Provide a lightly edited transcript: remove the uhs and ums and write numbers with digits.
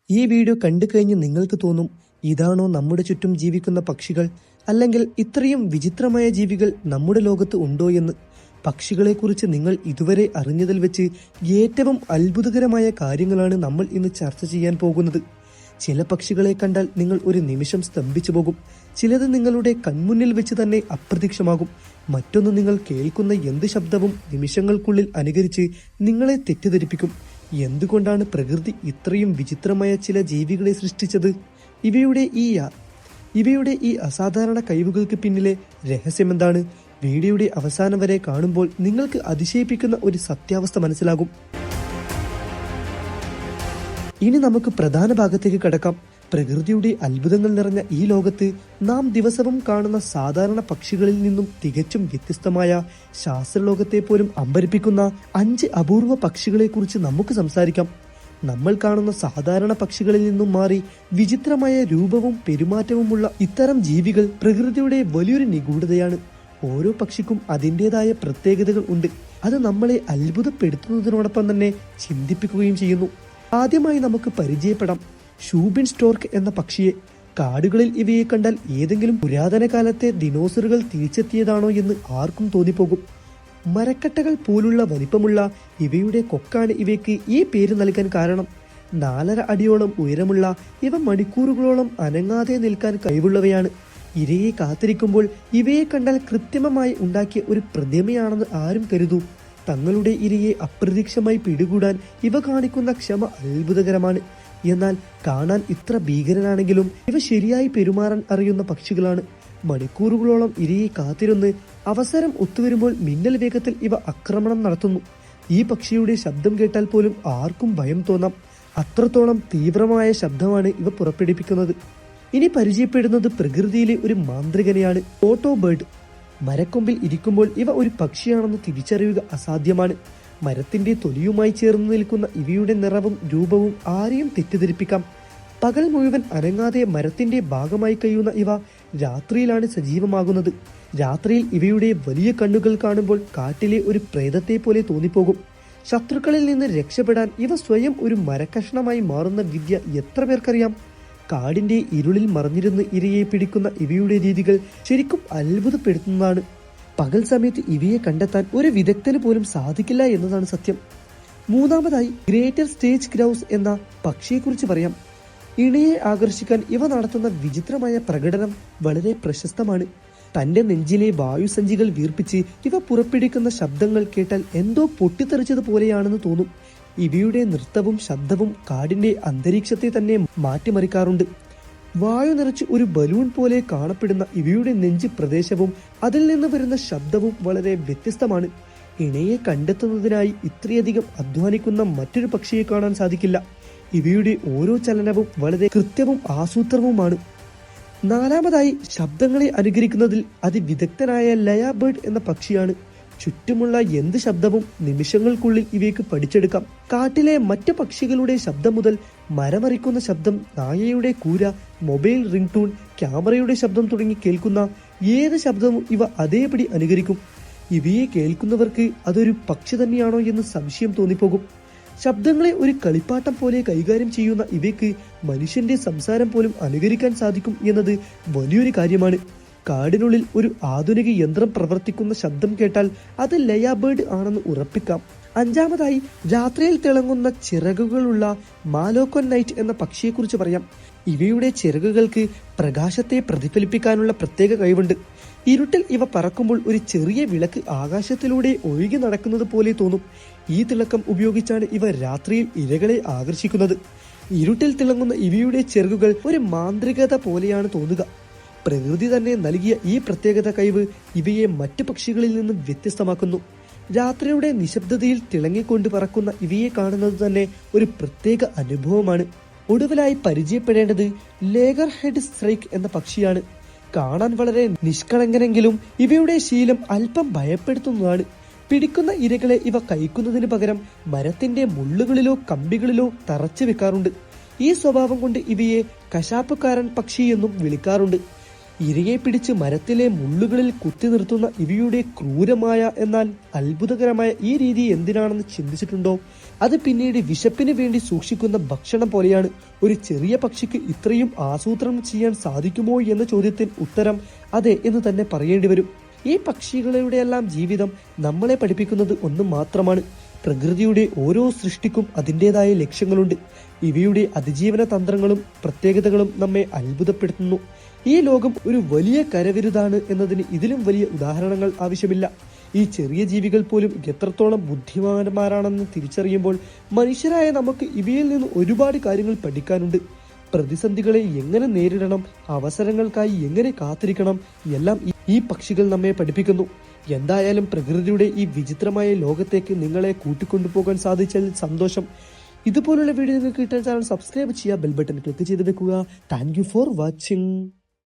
ഈ വീഡിയോ കണ്ടു കഴിഞ്ഞ് നിങ്ങൾക്ക് തോന്നും, ഇതാണോ നമ്മുടെ ചുറ്റും ജീവിക്കുന്ന പക്ഷികൾ, അല്ലെങ്കിൽ ഇത്രയും വിചിത്രമായ ജീവികൾ നമ്മുടെ ലോകത്ത് ഉണ്ടോ എന്ന്. പക്ഷികളെക്കുറിച്ച് നിങ്ങൾ ഇതുവരെ അറിഞ്ഞതിൽ വെച്ച് ഏറ്റവും അത്ഭുതകരമായ കാര്യങ്ങളാണ് നമ്മൾ ഇന്ന് ചർച്ച ചെയ്യാൻ പോകുന്നത്. ചില പക്ഷികളെ കണ്ടാൽ നിങ്ങൾ ഒരു നിമിഷം സ്തംഭിച്ചു പോകും. ചിലത് നിങ്ങളുടെ കൺമുന്നിൽ വെച്ച് തന്നെ അപ്രത്യക്ഷമാകും. മറ്റൊന്ന്, നിങ്ങൾ കേൾക്കുന്ന എന്ത് ശബ്ദവും നിമിഷങ്ങൾക്കുള്ളിൽ അനുകരിച്ച് നിങ്ങളെ തെറ്റിദ്ധരിപ്പിക്കും. എന്തുകൊണ്ടാണ് പ്രകൃതി ഇത്രയും വിചിത്രമായ ചില ജീവികളെ സൃഷ്ടിച്ചത്? ഇവയുടെ ഈ അസാധാരണ കഴിവുകൾക്ക് പിന്നിലെ രഹസ്യമെന്താണ്? വീഡിയോയുടെ അവസാനം വരെ കാണുമ്പോൾ നിങ്ങൾക്ക് അതിശയിപ്പിക്കുന്ന ഒരു സത്യാവസ്ഥ മനസ്സിലാകും. ഇനി നമുക്ക് പ്രധാന ഭാഗത്തേക്ക് കടക്കാം. പ്രകൃതിയുടെ അത്ഭുതങ്ങൾ നിറഞ്ഞ ഈ ലോകത്ത് നാം ദിവസവും കാണുന്ന സാധാരണ പക്ഷികളിൽ നിന്നും തികച്ചും വ്യത്യസ്തമായ ശാസ്ത്രലോകത്തെ പോലും അമ്പരിപ്പിക്കുന്ന 5 അപൂർവ പക്ഷികളെ കുറിച്ച് നമുക്ക് സംസാരിക്കാം. നമ്മൾ കാണുന്ന സാധാരണ പക്ഷികളിൽ നിന്നും മാറി വിചിത്രമായ രൂപവും പെരുമാറ്റവുമുള്ള ഇത്തരം ജീവികൾ പ്രകൃതിയുടെ വലിയൊരു നിഗൂഢതയാണ്. ഓരോ പക്ഷിക്കും അതിൻ്റെതായ പ്രത്യേകതകൾ ഉണ്ട്. അത് നമ്മളെ അത്ഭുതപ്പെടുത്തുന്നതിനോടൊപ്പം തന്നെ ചിന്തിപ്പിക്കുകയും ചെയ്യുന്നു. ആദ്യമായി നമുക്ക് പരിചയപ്പെടാം ഷൂബിൻ സ്റ്റോർക്ക് എന്ന പക്ഷിയെ. കാടുകളിൽ ഇവയെ കണ്ടാൽ ഏതെങ്കിലും പുരാതന കാലത്തെ ദിനോസറുകൾ തിരിച്ചെത്തിയതാണോ എന്ന് ആർക്കും തോന്നിപ്പോകും. മരക്കട്ടകൾ പോലുള്ള വലിപ്പമുള്ള ഇവയുടെ കൊക്കാണ് ഇവയ്ക്ക് ഈ പേര് നൽകാൻ കാരണം. 4.5 അടിയോളം ഉയരമുള്ള ഇവ മണിക്കൂറുകളോളം അനങ്ങാതെ നിൽക്കാൻ കഴിവുള്ളവയാണ്. ഇരയെ കാത്തിരിക്കുമ്പോൾ ഇവയെ കണ്ടാൽ കൃത്രിമമായി ഉണ്ടാക്കിയ ഒരു പ്രതിമയാണെന്ന് ആരും കരുതൂ. തങ്ങളുടെ ഇരയെ അപ്രതീക്ഷിതമായി പിടികൂടാൻ ഇവ കാണിക്കുന്ന ക്ഷമ അത്ഭുതകരമാണ്. എന്നാൽ കാണാൻ ഇത്ര ഭീകരനാണെങ്കിലും ഇവ ശരിയായി പെരുമാറാൻ അറിയുന്ന പക്ഷികളാണ്. മണിക്കൂറുകളോളം ഇരയെ കാത്തിരുന്ന് അവസരം ഒത്തുവരുമ്പോൾ മിന്നൽ വേഗത്തിൽ ഇവ ആക്രമണം നടത്തുന്നു. ഈ പക്ഷിയുടെ ശബ്ദം കേട്ടാൽ പോലും ആർക്കും ഭയം തോന്നാം. അത്രത്തോളം തീവ്രമായ ശബ്ദമാണ് ഇവ പുറപ്പെടുവിക്കുന്നത്. ഇനി പരിചയപ്പെടുന്നത് പ്രകൃതിയിലെ ഒരു മാന്ത്രികനെയാണ്, ഓട്ടോ ബേർഡ്. മരക്കൊമ്പിൽ ഇരിക്കുമ്പോൾ ഇവ ഒരു പക്ഷിയാണെന്ന് തിരിച്ചറിയുക അസാധ്യമാണ്. മരത്തിന്റെ തൊലിയുമായി ചേർന്ന് നിൽക്കുന്ന ഇവയുടെ നിറവും രൂപവും ആരെയും തെറ്റിദ്ധരിപ്പിക്കാം. പകൽ മുഴുവൻ അനങ്ങാതെ മരത്തിന്റെ ഭാഗമായി കഴിയുന്ന ഇവ രാത്രിയിലാണ് സജീവമാകുന്നത്. രാത്രിയിൽ ഇവയുടെ വലിയ കണ്ണുകൾ കാണുമ്പോൾ കാട്ടിലെ ഒരു പ്രേതത്തെ പോലെ തോന്നിപ്പോകും. ശത്രുക്കളിൽ നിന്ന് രക്ഷപ്പെടാൻ ഇവ സ്വയം ഒരു മരക്കഷ്ണമായി മാറുന്ന വിദ്യ എത്ര പേർക്കറിയാം? കാടിന്റെ ഇരുളിൽ മറഞ്ഞിരുന്ന് ഇരയെ പിടിക്കുന്ന ഇവയുടെ രീതികൾ ശരിക്കും അത്ഭുതപ്പെടുത്തുന്നതാണ്. പകൽ സമയത്ത് ഇവയെ കണ്ടെത്താൻ ഒരു വിദഗ്ധന് പോലും സാധിക്കില്ല എന്നതാണ് സത്യം. മൂന്നാമതായി ഗ്രേറ്റർ സ്റ്റേജ് ഗ്രൗസ് എന്ന പക്ഷിയെക്കുറിച്ച് പറയാം. ഇണയെ ആകർഷിക്കാൻ ഇവ നടത്തുന്ന വിചിത്രമായ പ്രകടനം വളരെ പ്രശസ്തമാണ്. തന്റെ നെഞ്ചിലെ വായുസഞ്ചികൾ വീർപ്പിച്ച് ഇവ പുറപ്പെടുവിക്കുന്ന ശബ്ദങ്ങൾ കേട്ടാൽ എന്തോ പൊട്ടിത്തെറിച്ചതുപോലെയാണെന്ന് തോന്നും. ഇവയുടെ നൃത്തവും ശബ്ദവും കാടിന്റെ അന്തരീക്ഷത്തെ തന്നെ മാറ്റിമറിക്കാറുണ്ട്. വായു നിറച്ച് ഒരു ബലൂൺ പോലെ കാണപ്പെടുന്ന ഇവയുടെ നെഞ്ച് പ്രദേശവും അതിൽ നിന്ന് വരുന്ന ശബ്ദവും വളരെ വ്യത്യസ്തമാണ്. ഇണയെ കണ്ടെത്തുന്നതിനായി ഇത്രയധികം അധ്വാനിക്കുന്ന മറ്റൊരു പക്ഷിയെ കാണാൻ സാധിക്കില്ല. ഇവയുടെ ഓരോ ചലനവും വളരെ കൃത്യവും ആസൂത്രണവുമാണ്. നാലാമതായി ശബ്ദങ്ങളെ അനുകരിക്കുന്നതിൽ അതിവിദഗ്ധനായ ലയ ബേർഡ് എന്ന പക്ഷിയാണ്. ചുറ്റുമുള്ള എന്ത് ശബ്ദവും നിമിഷങ്ങൾക്കുള്ളിൽ ഇവയ്ക്ക് പഠിച്ചെടുക്കാം. കാട്ടിലെ മറ്റു പക്ഷികളുടെ ശബ്ദം മുതൽ മരമറിക്കുന്ന ശബ്ദം, നായയുടെ കൂര, മൊബൈൽ റിംഗ് ടൂൺ, ക്യാമറയുടെ ശബ്ദം തുടങ്ങി കേൾക്കുന്ന ഏത് ശബ്ദവും ഇവ അതേപടി അനുകരിക്കും. ഇവയെ കേൾക്കുന്നവർക്ക് അതൊരു പക്ഷി തന്നെയാണോ എന്ന് സംശയം തോന്നിപ്പോകും. ശബ്ദങ്ങളെ ഒരു കളിപ്പാട്ടം പോലെ കൈകാര്യം ചെയ്യുന്ന ഇവയ്ക്ക് മനുഷ്യന്റെ സംസാരം പോലും അനുകരിക്കാൻ സാധിക്കും എന്നത് വലിയൊരു കാര്യമാണ്. കാടിനുള്ളിൽ ഒരു ആധുനിക യന്ത്രം പ്രവർത്തിക്കുന്ന ശബ്ദം കേട്ടാൽ അത് ലയ ബേർഡ് ആണെന്ന് ഉറപ്പിക്കാം. അഞ്ചാമതായി രാത്രിയിൽ തിളങ്ങുന്ന ചിറകുകളുള്ള മാലോക്കൻ നൈറ്റ് എന്ന പക്ഷിയെക്കുറിച്ച് പറയാം. ഇവയുടെ ചിറകുകൾക്ക് പ്രകാശത്തെ പ്രതിഫലിപ്പിക്കാനുള്ള പ്രത്യേക കഴിവുണ്ട്. ഇരുട്ടിൽ ഇവ പറക്കുമ്പോൾ ഒരു ചെറിയ വിളക്ക് ആകാശത്തിലൂടെ ഒഴുകി നടക്കുന്നത് പോലെ തോന്നും. ഈ തിളക്കം ഉപയോഗിച്ചാണ് ഇവ രാത്രിയിൽ ഇരകളെ ആകർഷിക്കുന്നത്. ഇരുട്ടിൽ തിളങ്ങുന്ന ഇവയുടെ ചിറകുകൾ ഒരു മാന്ത്രികത പോലെയാണ് തോന്നുക. പ്രകൃതി തന്നെ നൽകിയ ഈ പ്രത്യേകത കഴിവ് ഇവയെ മറ്റു പക്ഷികളിൽ നിന്നും വ്യത്യസ്തമാക്കുന്നു. രാത്രിയുടെ നിശബ്ദതയിൽ തിളങ്ങിക്കൊണ്ട് പറക്കുന്ന ഇവയെ കാണുന്നത് തന്നെ ഒരു പ്രത്യേക അനുഭവമാണ്. ഒടുവിലായി പരിചയപ്പെടേണ്ടത് ലേഗർ ഹെഡ് സ്ട്രൈക്ക് എന്ന പക്ഷിയാണ്. കാണാൻ വളരെ നിഷ്കളങ്കനെങ്കിലും ഇവയുടെ ശീലം അല്പം ഭയപ്പെടുത്തുന്നതാണ്. പിടിക്കുന്ന ഇരകളെ ഇവ കഴിക്കുന്നതിന് പകരം മരത്തിന്റെ മുള്ളുകളിലോ കമ്പികളിലോ തറച്ചു വെക്കാറുണ്ട്. ഈ സ്വഭാവം കൊണ്ട് ഇവയെ കശാപ്പുകാരൻ പക്ഷി എന്നും വിളിക്കാറുണ്ട്. ഇരയെ പിടിച്ച് മരത്തിലെ മുള്ളുകളിൽ കുത്തി നിർത്തുന്ന ഇവയുടെ ക്രൂരമായ എന്നാൽ അത്ഭുതകരമായ ഈ രീതി എന്തിനാണെന്ന് ചിന്തിച്ചിട്ടുണ്ടോ? അത് പിന്നീട് വിശപ്പിന് വേണ്ടി സൂക്ഷിക്കുന്ന ഭക്ഷണം പോലെയാണ്. ഒരു ചെറിയ പക്ഷിക്ക് ഇത്രയും ആസൂത്രണം ചെയ്യാൻ സാധിക്കുമോ എന്ന ചോദ്യത്തിന് ഉത്തരം അതെ എന്ന് തന്നെ പറയേണ്ടി വരും. ഈ പക്ഷികളുടെയെല്ലാം ജീവിതം നമ്മളെ പഠിപ്പിക്കുന്നത് ഒന്ന് മാത്രമാണ്: പ്രകൃതിയുടെ ഓരോ സൃഷ്ടിക്കും അതിൻ്റെതായ ലക്ഷ്യങ്ങളുണ്ട്. ഇവയുടെ അതിജീവന തന്ത്രങ്ങളും പ്രത്യേകതകളും നമ്മെ അത്ഭുതപ്പെടുത്തുന്നു. ഈ ലോകം ഒരു വലിയ കരവിരുതാണ് എന്നതിന് ഇതിലും വലിയ ഉദാഹരണങ്ങൾ ആവശ്യമില്ല. ഈ ചെറിയ ജീവികൾ പോലും എത്രത്തോളം ബുദ്ധിമാന്മാരാണെന്ന് തിരിച്ചറിയുമ്പോൾ മനുഷ്യരായ നമുക്ക് ഇവയിൽ നിന്ന് ഒരുപാട് കാര്യങ്ങൾ പഠിക്കാനുണ്ട്. പ്രതിസന്ധികളെ എങ്ങനെ നേരിടണം, അവസരങ്ങൾക്കായി എങ്ങനെ കാത്തിരിക്കണം, എല്ലാം ഈ പക്ഷികൾ നമ്മെ പഠിപ്പിക്കുന്നു. എന്തായാലും പ്രകൃതിയുടെ ഈ വിചിത്രമായ ലോകത്തേക്ക് നിങ്ങളെ കൂട്ടിക്കൊണ്ടുപോകാൻ സാധിച്ചതിൽ സന്തോഷം. ഇതുപോലുള്ള വീഡിയോ നിങ്ങൾക്ക് കിട്ടാൻ ചാനൽ സബ്സ്ക്രൈബ് ചെയ്യുക, ബെൽ ബട്ടൺ ക്ലിക്ക് ചെയ്ത് വെക്കുക. Thank you for watching.